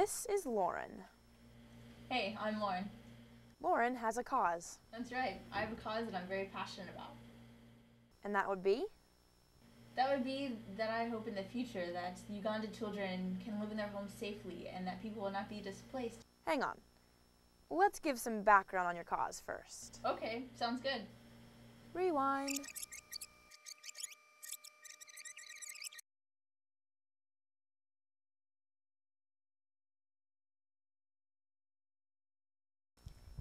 This is Lauren. Hey, I'm Lauren. Lauren has a cause. That's right. I have a cause that I'm very passionate about. And that would be? That would be that I hope in the future that Uganda children can live in their homes safely and that people will not be displaced. Hang on. Let's give some background on your cause first. Okay, sounds good. Rewind.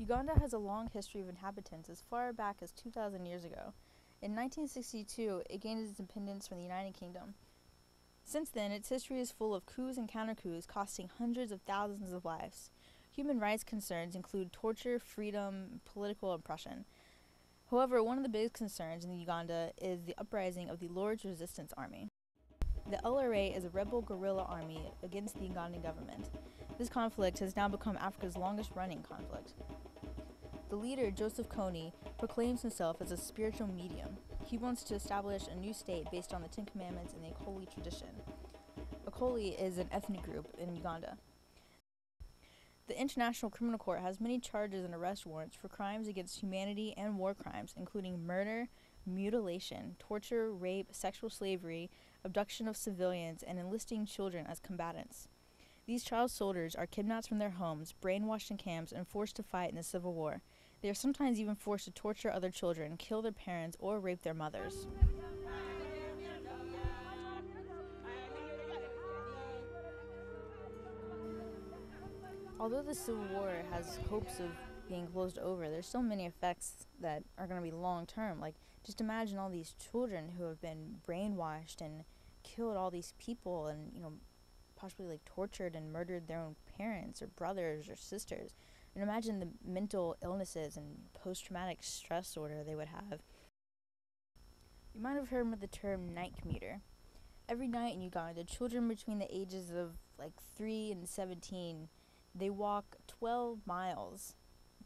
Uganda has a long history of inhabitants as far back as 2,000 years ago. In 1962, it gained its independence from the United Kingdom. Since then, its history is full of coups and counter-coups costing hundreds of thousands of lives. Human rights concerns include torture, freedom, political oppression. However, one of the biggest concerns in Uganda is the uprising of the Lord's Resistance Army. The LRA is a rebel guerrilla army against the Ugandan government. This conflict has now become Africa's longest-running conflict. The leader, Joseph Kony, proclaims himself as a spiritual medium. He wants to establish a new state based on the Ten Commandments and the Akoli tradition. Akoli is an ethnic group in Uganda. The International Criminal Court has many charges and arrest warrants for crimes against humanity and war crimes, including murder, mutilation, torture, rape, sexual slavery, abduction of civilians, and enlisting children as combatants. These child soldiers are kidnapped from their homes, brainwashed in camps, and forced to fight in the Civil War. They are sometimes even forced to torture other children, kill their parents, or rape their mothers. Although the Civil War has hopes of being closed over, there's so many effects that are going to be long-term. Like, just imagine all these children who have been brainwashed and killed all these people and, possibly like tortured and murdered their own parents or brothers or sisters. And imagine the mental illnesses and post-traumatic stress disorder they would have. You might have heard of the term night commuter. Every night in Uganda, children between the ages of 3 and 17, they walk 12 miles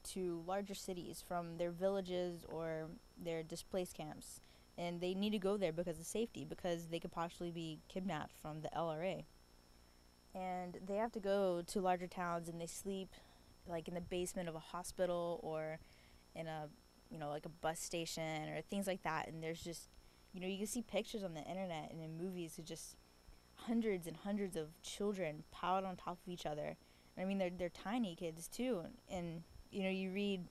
to larger cities from their villages or their displaced camps. And they need to go there because of safety, because they could possibly be kidnapped from the LRA. And they have to go to larger towns and they sleep in the basement of a hospital or in a a bus station or things like that. And there's just you can see pictures on the internet and in movies of just hundreds and hundreds of children piled on top of each other. And I mean they're tiny kids too, and you read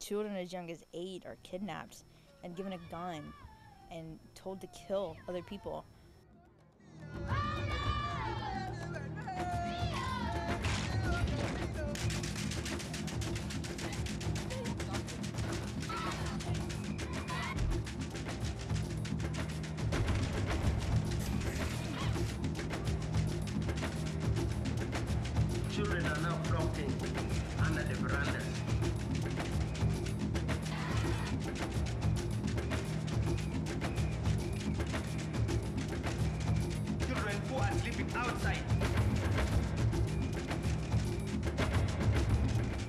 children as young as 8 are kidnapped and given a gun and told to kill other people. Children are now flocking under the verandas. Children who are sleeping outside.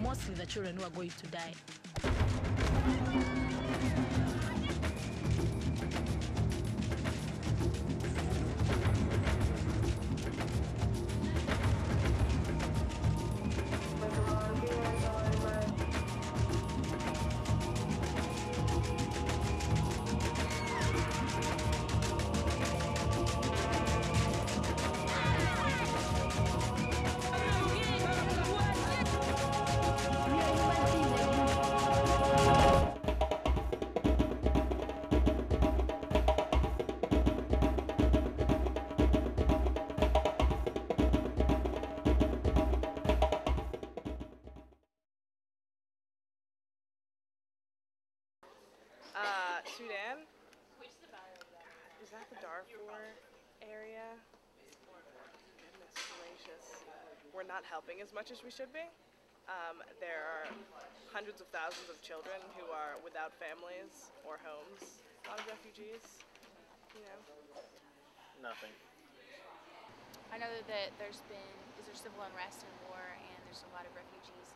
Mostly the children who are going to die. Sudan. Is that the Darfur area? Goodness gracious. We're not helping as much as we should be. There are hundreds of thousands of children who are without families or homes. A lot of refugees, Nothing. I know that there's civil unrest and war, and there's a lot of refugees,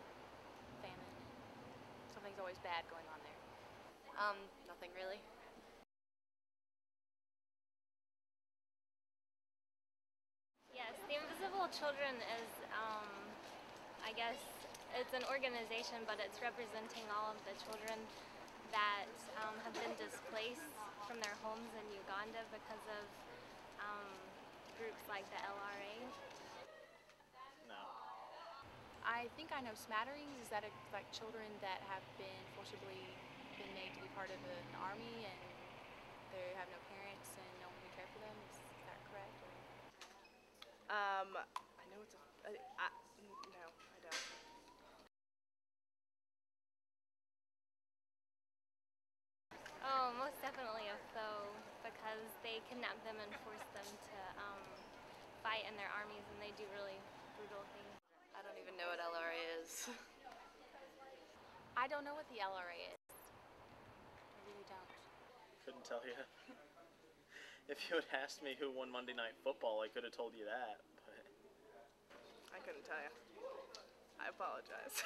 famine, and something's always bad going on there. Nothing really. Yes, The Invisible Children is, I guess, it's an organization, but it's representing all of the children that have been displaced from their homes in Uganda because of groups like the LRA. No. I think I know Smatterings. Is that like children that have been forcibly been made to be part of an army and they have no parents and no one to care for them? Is that correct? I know it's a. No, I don't. Oh, most definitely a foe, because they kidnap them and force them to fight in their armies, and they do really brutal things. I don't even know what LRA is. I don't know what the LRA is. I really don't. Couldn't tell you. If you had asked me who won Monday Night Football, I could have told you that. But I couldn't tell you. I apologize.